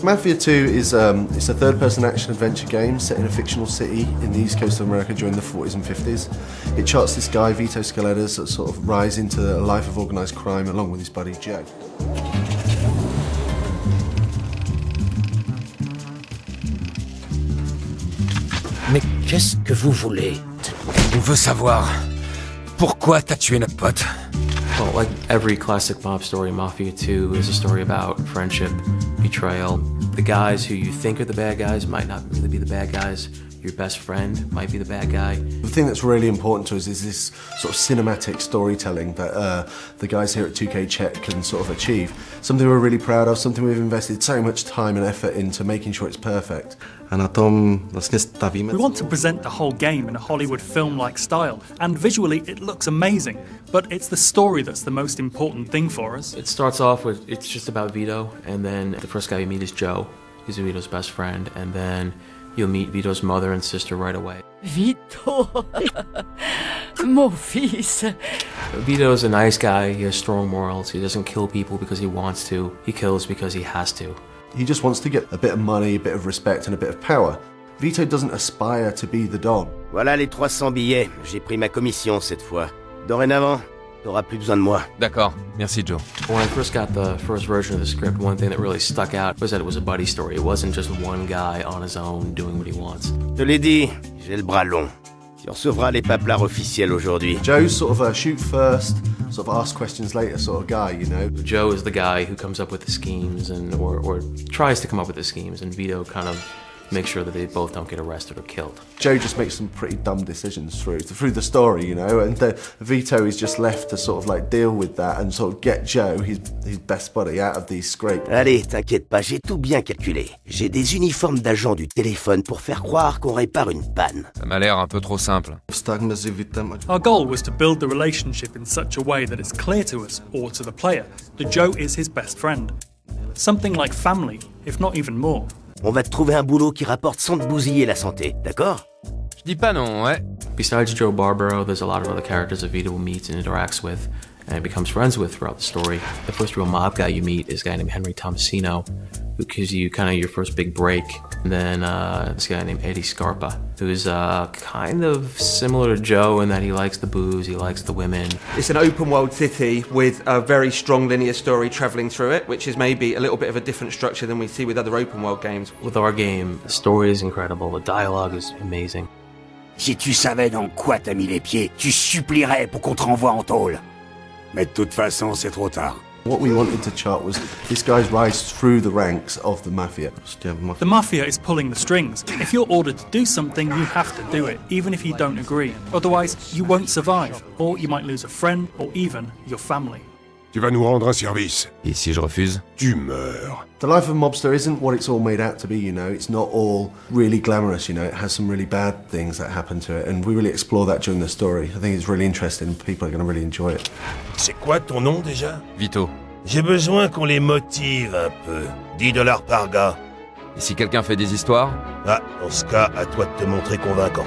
Mafia 2 is it's a third-person action-adventure game set in a fictional city in the east coast of America during the 40s and 50s. It charts this guy, Vito Scaletta's, sort of rise into a life of organised crime along with his buddy Joe. Mais qu'est-ce que vous voulez? On veut savoir pourquoi t'as tué notre pote. Well, like every classic mob story, Mafia 2 is a story about friendship, betrayal. The guys who you think are the bad guys might not really be the bad guys. Your best friend might be the bad guy. The thing that's really important to us is this sort of cinematic storytelling that the guys here at 2K Czech can sort of achieve. Something we're really proud of, something we've invested so much time and effort into making sure it's perfect. A na tom vlastně stavíme. We want to present the whole game in a Hollywood film-like style, and visually it looks amazing, but it's the story that's the most important thing for us. It starts off with, it's just about Vito, and then the first guy you meet is Joe. He's Vito's best friend, and then you'll meet Vito's mother and sister right away. Vito, mon fils. Vito's a nice guy, he has strong morals, he doesn't kill people because he wants to, he kills because he has to. He just wants to get a bit of money, a bit of respect and a bit of power. Vito doesn't aspire to be the Don. Voilà les 300 billets, j'ai pris ma commission cette fois. Dorénavant, t'auras plus besoin de moi. D'accord, merci Joe. When I first got the first version of the script, one thing that really stuck out was that it was a buddy story. It wasn't just one guy on his own doing what he wants. Je te l'ai dit, j'ai le bras long. Tu recevras les paplards officiels aujourd'hui. Joe's sort of a shoot first, sort of ask questions later sort of guy, you know. Joe is the guy who comes up with the schemes and or tries to come up with the schemes, and Vito kind of makes sure that they both don't get arrested or killed. Joe just makes some pretty dumb decisions through the story, you know, and Vito is just left to sort of like deal with that and sort of get Joe, his best buddy, out of these scrapes. Allez, t'inquiète pas, j'ai tout bien calculé. J'ai des uniformes d'agents du téléphone pour faire croire qu'on répare une panne. Ça m'a l'air un peu trop simple. Our goal was to build the relationship in such a way that it's clear to us, or to the player, that Joe is his best friend. Something like family, if not even more. On va te trouver un boulot qui rapporte sans te bousiller la santé, d'accord? Je dis pas non, ouais. Besides Joe Barbaro, there's a lot of other characters that Vito meets and interacts with and becomes friends with throughout the story. The first real mob guy you meet is a guy named Henry Tomasino, who gives you kind of your first big break. And then this guy named Eddie Scarpa, who's kind of similar to Joe in that he likes the booze, he likes the women. It's an open world city with a very strong linear story travelling through it, which is maybe a little bit of a different structure than we see with other open world games. With our game, the story is incredible, the dialogue is amazing. Si tu savais dans quoi t'as mis les pieds, tu supplierais pour qu'on te renvoie en tôle. Mais de toute façon, c'est trop tard. What we wanted to chart was this guy's rise through the ranks of the Mafia. The Mafia is pulling the strings. If you're ordered to do something, you have to do it, even if you don't agree. Otherwise, you won't survive, or you might lose a friend, or even your family. Tu vas nous rendre un service. Et si je refuse? Tu meurs. The life of a mobster isn't what it's all made out to be, you know. It's not all really glamorous, you know. It has some really bad things that happen to it, and we really explore that during the story. I think it's really interesting. People are going to really enjoy it. C'est quoi ton nom déjà? Vito. J'ai besoin qu'on les motive un peu. $10 par gars. Et si quelqu'un fait des histoires? Ah, dans ce cas, à toi de te montrer convaincant.